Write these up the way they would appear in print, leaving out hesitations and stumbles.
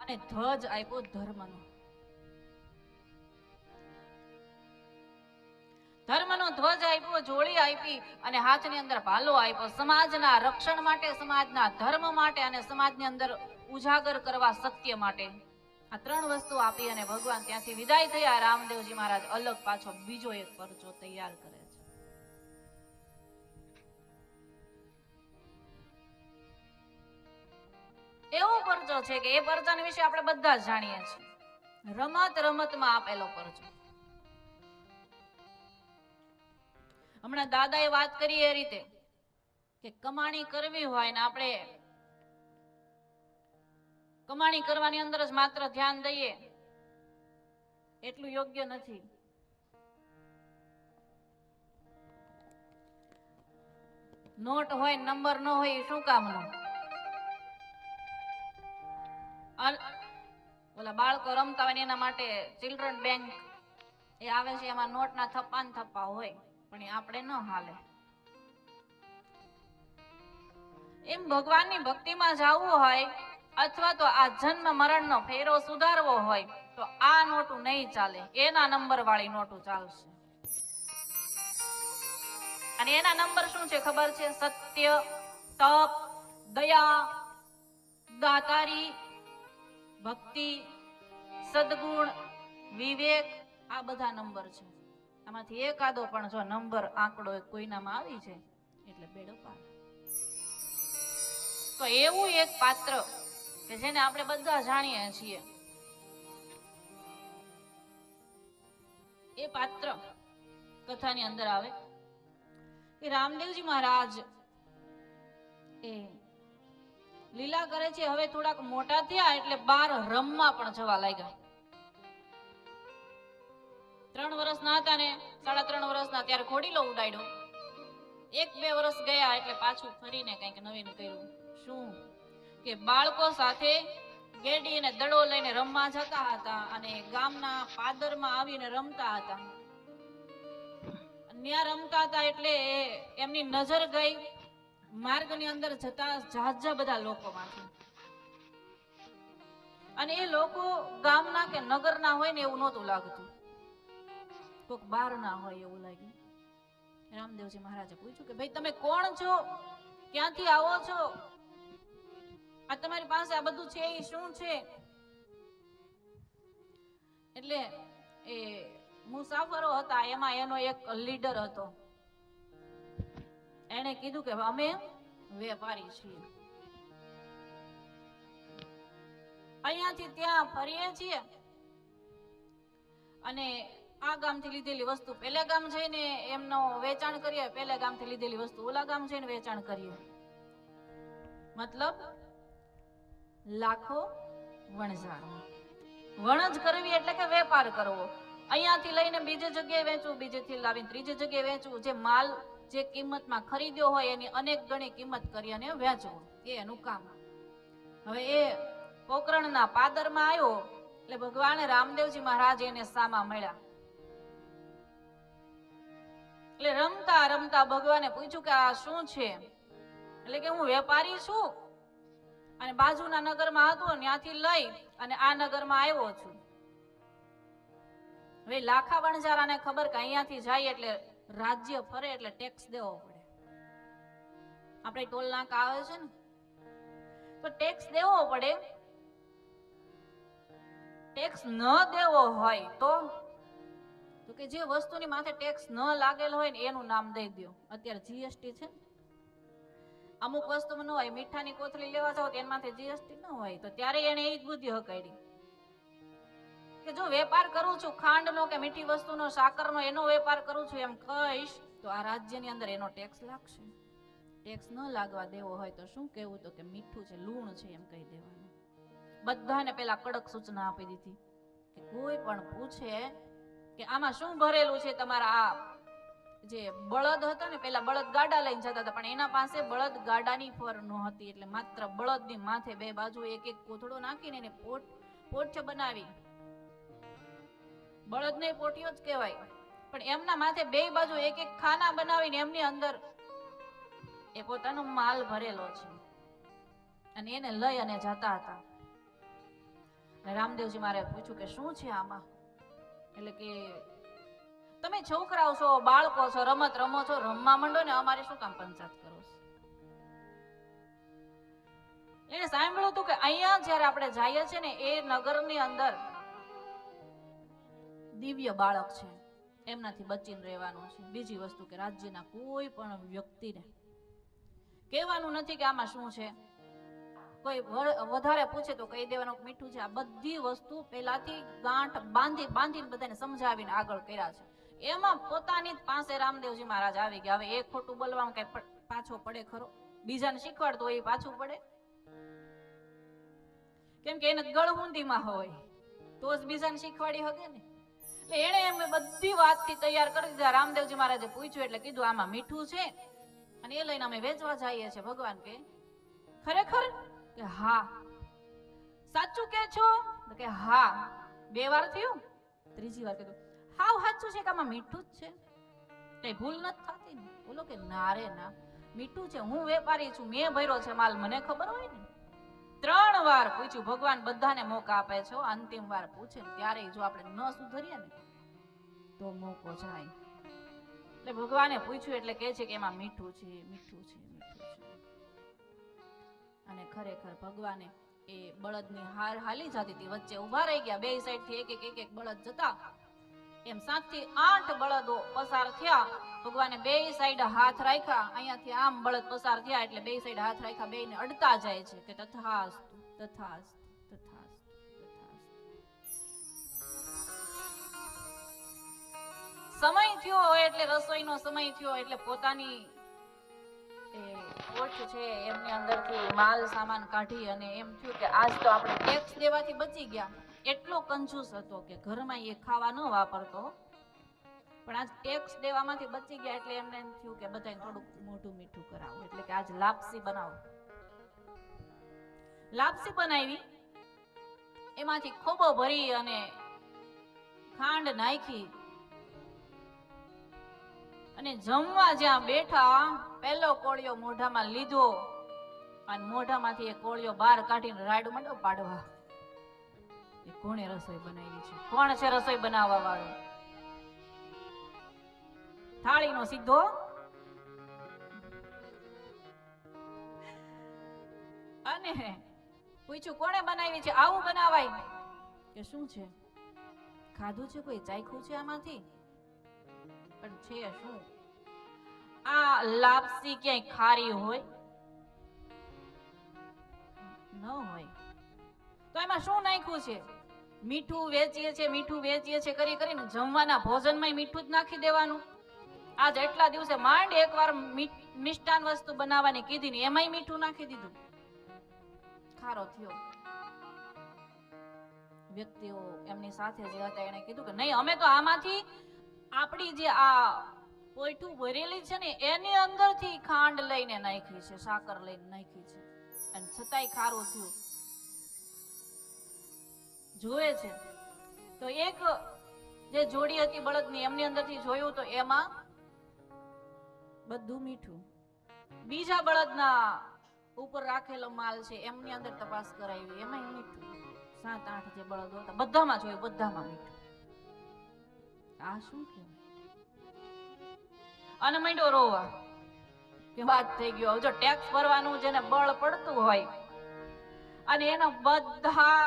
અને ધ્વજ આપ્યો ધર્મનો. ધર્મનો ધ્વજ આપ્યો, જોડી આપી અને હાથની અંદર ભાલો આપ્યો. સમાજના રક્ષણ માટે, સમાજના ધર્મ માટે અને સમાજની અંદર ઉજાગર કરવા સત્ય માટે. આ ત્રણ વસ્તુ આપી અને ભગવાન ત્યાંથી વિદાય થયા. રામદેવજી મહારાજ અલગ પાછો બીજો એક પરચો તૈયાર કરે છે. એવો પરચો છે કે એ પરચા વિશે આપણે બધા જ જાણીએ છીએ. રમત રમતમાં આપેલો પરચો. હમણાં દાદાએ વાત કરી એ રીતે કે કમાણી કરવી હોય ને આપણે કમાણી કરવાની અંદર જ માત્ર ધ્યાન દઈએ એટલું યોગ્ય નથી. નોટ હોય નંબર ન હોય શું કામનું? ઓલા બાળકો રમતા હોય એના માટે ચિલ્ડ્રન બેંક એ આવે છે, એમાં નોટના થપ્પા ને થપ્પા હોય, પણ એ આપણે ન હાલે. એમ ભગવાનની ભક્તિમાં જવું હોય અથવા તો આ જન્મ મરણનો ફેરો સુધારવો હોય તો આ નોટું નહીં ચાલે, એના નંબર વાળી નોટું ચાલશે. અને એના નંબર શું છે ખબર છે? સત્ય, તપ, દયા, દાતારી, ભક્તિ, સદગુણ, વિવેક, આ બધા નંબર છે. આમાંથી એકાદો પણ જો નંબર આંકડો કોઈનામાં આવી છે એટલે બેડો પાર. તો એવું એક પાત્ર કે જેને આપણે બધા જાણીએ છીએ, એ પાત્ર કથાની અંદર આવે કે રામદેવજી મહારાજ એ લીલા કરે છે. હવે થોડાક મોટા થયા એટલે બાર રમવા પણ જવા લાગ્યા. 3 વર્ષના હતા ને 3.5 વર્ષના ત્યારે ઘોડીલો ઉડાડ્યો. 1-2 વર્ષ ગયા એટલે પાછું ફરીને કંઈક નવીન કર્યું. શું કે બાળકો સાથે ગેડી અને દડો લઈને રમવા જતા હતા અને ગામના પાદરમાં આવીને રમતા હતા. ત્યાં રમતા હતા એટલે એમની નજર ગઈ માર્ગની અંદર જતા ઝાઝા બધા લોકોમાંથી. અને એ લોકો ગામના કે નગરના હોય ને એવું નહોતું લાગતું, કોક બહારના હોય એવું લાગ્યું. રામદેવજી મહારાજે પૂછ્યું કે ભાઈ તમે કોણ છો, ક્યાંથી આવો છો, આ તમારી પાસે આ બધું છે એ શું છે? એટલે એ મુસાફરો હતા એમાં એનો એક લીડર હતો. એને કીધું કે અમે વેપારી છીએ, અહીંયાથી ત્યાં ફરીએ છીએ અને આ ગામથી લીધેલી વસ્તુ પેલા ગામ જઈને એમનો વેચાણ કરીએ, પેલા ગામથી લીધેલી વસ્તુ ઓલા ગામ જઈને વેચાણ કરીએ. મતલબ લાખો વણઝાર. વણજ કરવી એટલે કે વેપાર કરવો. અહીંયાથી લઈને બીજી જગ્યાએ વેચવું, બીજેથી લાવીને ત્રીજી જગ્યાએ વેચવું. જે માલ જે કિંમતમાં ખરીદ્યો હોય એની અનેક ગણી કિંમત કરી અને વેચવું, એ એનું કામ. હવે એ પોકરણના પાદરમાં આવ્યો એટલે ભગવાન રામદેવજી મહારાજ એને સામા મળ્યા. એટલે રમતા રમતા ભગવાને પૂછ્યું કે આ શું છે? એટલે કે હું વેપારી છું અને બાજુના નગરમાં હતું ત્યાંથી લઈ અને આ નગરમાં આવ્યો છું. હવે લાખા વણઝારાને ખબર કે અહીંયાથી જાય એટલે રાજ્ય ફરે એટલે ટેક્સ દેવો પડે. આપણે ટોલ નાકા આવે છે ને, તો ટેક્સ દેવો પડે. ટેક્સ ન દેવો હોય તો કે જે વસ્તુની માથે ટેક્સ ન લાગેલો હોય ને એનું નામ દઈ દો. અત્યારે જીએસટી છે, અમુક વસ્તુમાં ન હોય. મીઠાની કોથળી લેવા જાવ તો એમાંથી જીએસટી ન હોય, તો ત્યારે એને એ જ બુદ્ધિ હકાડી કે જો વેપાર કરું છું ખાંડનો કે મીઠી વસ્તુનો, સાકરનો, એનો વેપાર કરું છું એમ કહીશ તો આ રાજ્યની અંદર એનો ટેક્સ લાગશે. ટેક્સ ન લાગવા દેવો હોય તો શું કહેવું? તો કે મીઠું છે, લૂણ છે એમ કહી દેવાનું. બધાને પેલા કડક સૂચના આપી દીધી કે કોઈ પણ પૂછે કે આમાં શું ભરેલું છે, તમારા આ જે બળદ હતા ને, પેલા બળદ ગાડા લઈને જતા હતા પણ એના પાસે બળદ ગાડાની ફર નહોતી એટલે માત્ર બળદની માથે બે બાજુ એક એક કોથળો નાખીને એને પોઠ બનાવી, બળદ ને પોઠિયો જ કહેવાય, પણ એમના માથે બે બાજુ એક એક ખાના બનાવીને એમની અંદર એ પોતાનો માલ ભરેલો છે અને એને લઈ અને જતા હતા. ને રામદેવજી મારે પૂછ્યું કે શું છે આમાં, એટલે કે તમે છોકરાઓ છો, બાળકો છો, રમત રમો છો, રમવા માંડો ને, અમારે શું કામ પંચાયત કરો છો? એને સાંભળ્યું હતું કે અહીંયા જયારે આપણે જઈએ છીએ ને એ નગરની અંદર દિવ્ય બાળક છે, એમનાથી બચીને રહેવાનું છે. બીજી વસ્તુ કે રાજ્યના કોઈ પણ વ્યક્તિને કહેવાનું નથી કે આમાં શું છે. કોઈ વધારે પૂછે તો કહી દેવાનું મીઠું છે. આ બધી વસ્તુ પહેલાથી ગાંઠ બાંધીને બધાને સમજાવીને આગળ કર્યા છે. એમાં પોતાની પાસે રામદેવજી મહારાજ આવી ગયા. હવે એક ખોટું બોલવામાં કઈ પાછો પડે ખરો? બીજાને શીખવાડતો હોય એ પાછું પડે? કેમ કે એને ગળહુંડીમાં હોય તો જ બીજાને શીખવાડી શકે ને. એટલે એને એમ બધી વાતથી તૈયાર કરી દીધા. રામદેવજી મહારાજે પૂછ્યું એટલે કીધું આમાં મીઠું છે અને એ લઈને અમે વેચવા જઈએ છીએ. ભગવાન કે ખરેખર? કે હા. સાચું કે છો? કે હા. 2 વાર થયું. ત્રીજી વાર કીધું હાવ સાચું છે કે આમાં મીઠું જ છે, કઈ ભૂલ નથી થતી ને? બોલો કે ના રે ના, મીઠું છે. હું વેપારી છું, મેં ભર્યો છે માલ, મને ખબર હોય ને. 3 વાર પૂછ્યું. ભગવાન બધાને મોકા આપે છે. અંતિમ વાર પૂછે ત્યારે જો આપણે ન સુધરીએ ને તો મોકો જાય. એટલે ભગવાને પૂછ્યું એટલે કહે છે કે એમાં મીઠું છે, મીઠું છે, મીઠું છે. અને ખરેખર ભગવાને એ બળદની હાલી જતી હતી, વચ્ચે ઉભા રહી ગયા. 2 સાઈડ થી એક બળદ જતા, એમ 7 થી 8 બળદો પસાર થયા. ભગવાને 2 સાઈડ હાથ રાખ્યા. અહીંયાથી આમ બળદ પસાર થયા એટલે 2 સાઈડ હાથ રાખ્યા, બેયને અડતા જાય છે કે તથાસ્તુ, તથાસ્તુ, તથાસ્તુ, તથાસ્તુ. સમય થયો હોય એટલે રસોઈનો સમય થયો એટલે પોતાની કોઠ છે એમની અંદરથી માલ સામાન કાઢી અને એમ થયું કે આજ તો આપણે ટેક્સ દેવાથી બચી ગયા. એટલો કંજૂસ હતો કે ઘરમાં એ ખાવા ન વાપરતો, પણ આજ ટેક્સ દેવામાંથી બચી ગયા એટલે એમને એમ થયું કે બધાને થોડુંક મોઢું મીઠું કરાવું, એટલે કે આજ લાપસી બનાવો. લાપસી બનાવી, એમાંથી ખોબો ભરી અને ખાંડ નાખી અને જમવા જ્યાં બેઠા પહેલો કોળિયો મોઢામાં લીધો અને મોઢામાંથી એ કોળિયો બહાર કાઢીને રાયડું માંડ્યો પાડવા. એ કોણે રસોઈ બનાવી છે? કોણ છે રસોઈ બનાવવા વાળો? થાળીનો સીધો અને પૂછ્યું કોણે બનાવી છે? આવું બનાવાય? કે શું છે? ખાધું છે કોઈ? ચાખ્યું છે આમાંથી? પણ છે શું? આ લાપસી ક્યાંય ખારી હોય? ન હોય. તો એમાં શું નાખ્યું છે? મીઠું વેચીએ છે, મીઠું વેચીએ છે કરી કરીને જમવાના ભોજનમાં મીઠું જ નાખી દેવાનું. આજ એટલા દિવસે માંડ એકવાર મિષ્ટાન વસ્તુ બનાવવાની કીધી ને એમાંય મીઠું નાખી દીધું. ખારો થયો. વ્યક્તિઓ એમની સાથે જે હતા એને કીધું કે નહીં, અમે તો આમાંથી આપણી જે આ પોઈઠું ભરેલી છે ને એની અંદરથી ખાંડ લઈને નાખી છે, સાકર લઈને નાખી છે, અને છતાંય ખારું થયું. જોવે છે તો એક જે જોડી હતી બળદની એમની અંદરથી જોયું તો એમાં બધું મીઠું. બીજા બળદના ઉપર રાખેલો માલ છે એમની અંદર તપાસ કરાવી, એમાં મીઠું. 7-8 જે બળદો હતા બધામાં જોયું, બધામાં મીઠું. આ શું કહેવાય? અને માંડ્યો રોવા કે વાત થઈ ગયો. જો ટેક્સ ભરવાનું જેને બળ પડતું હોય અને એના બધા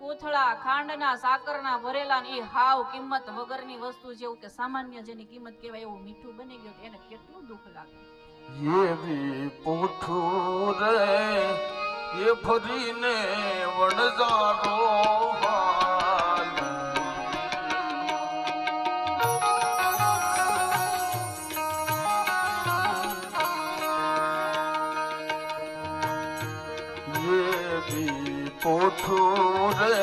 કોથળા ખાંડના સાકરના ભરેલા ને એ હાવ કિંમત વગરની વસ્તુ જેવું કે સામાન્ય જેની કિંમત કહેવાય એવું મીઠું બની ગયું, એને કેટલું દુઃખ લાગે. ये भी पोठू रे ये फरीने वणजारो हाल ये भी पोठू रे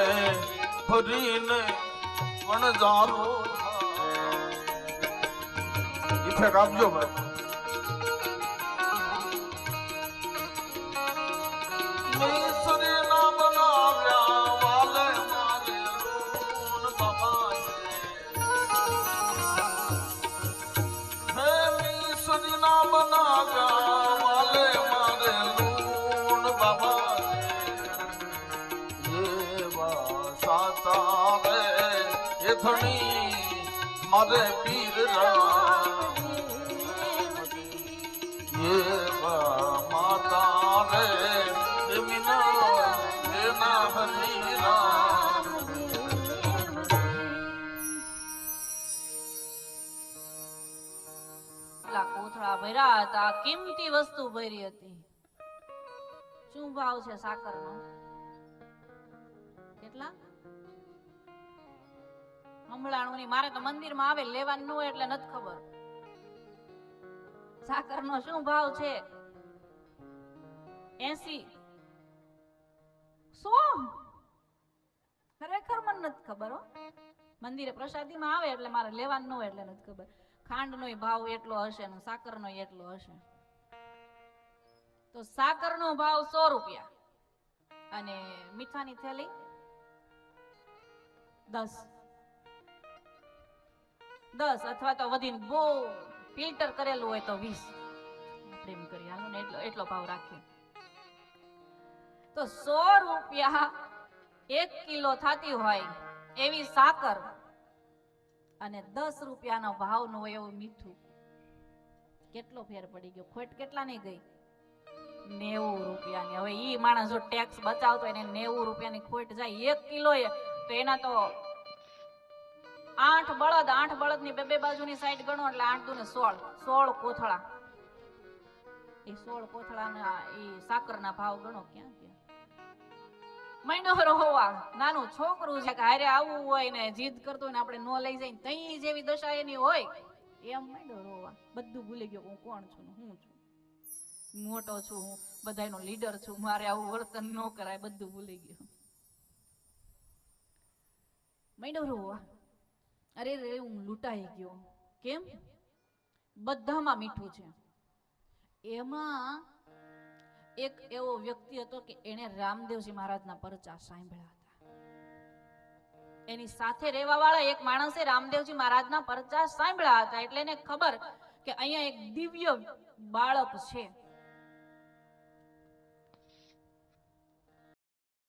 फरीने वणजारो हाल. इफेक्ट આપજો ભાઈ. માતા રે એ ધણી મારે પીર રામ એ માતા રે એ મીના એના હરી રામ એટલા કોથળા ભર્યા હતા, કિંમતી વસ્તુ ભરી હતી. શું ભાવ છે સાકરનો? કેટલા? હમણાણું ની. મારે તો મંદિરમાં આવે લેવાનું ન હોય એટલે નથી ખબર. સાકરનો શું ભાવ છે? 80 100? ખરેખર મને નથી ખબર હો. મંદિરે પ્રસાદીમાં આવે એટલે મારે લેવાનું ન હોય એટલે નથી ખબર. ખાંડનો ભાવ એટલો હશે ને સાકરનો એટલો હશે. તો સાકરનો ભાવ 100 રૂપિયા અને મીઠાની થેલી 10 અથવા તો વધીને બહુ ફિલ્ટર કરેલું હોય તો 20. પ્રેમ કરી હાલો ને એટલો ભાવ રાખીએ તો 100 રૂપિયા 1 કિલો થતી હોય એવી સાકર અને 10 રૂપિયાનો ભાવનું હોય એવું મીઠું. કેટલો ફેર પડી ગયો? ખોટ કેટલા ની ગઈ? 90 રૂપિયાની. હવે ઈ માણસ જો ટેક્સ બચાવતો હોય ને 90 રૂપિયાની ખોટ જાય 1 કિલો તો એના તો 8 બળદની બે બાજુની સાઈડ ગણો એટલે 8 દુ ને 16 કોથળા. એ 16 કોથળાના એ સાકરના ભાવ ગણો ક્યાં ક્યાં. મહિનો રોવા નાનું છોકરું છે કે હારે આવવું હોય ને જીદ કરતો હોય ને આપણે નો લઈ જાય તઈ જેવી દશા એની હોય એમ મહિનો રોવા. બધું ભૂલી ગયો હું કોણ છું ને હું છું, મોટો છું હું, બધાયનો લીડર છું, મારે આવું વર્તન ન કરાય, બધું ભૂલી ગયો. મહિનો રોવા. અરે રે હું લૂંટાઈ ગયો. કેમ? બધામાં મીઠું છે. એમાં એક એવો વ્યક્તિ હતો કે એને રામદેવજી મહારાજના પરચા સાંભળ્યા હતા. એની સાથે રહેવા વાળા એક માણસે રામદેવજી મહારાજના પરચા સાંભળ્યા હતા એટલે એને ખબર કે અહીંયા એક દિવ્ય બાળક છે.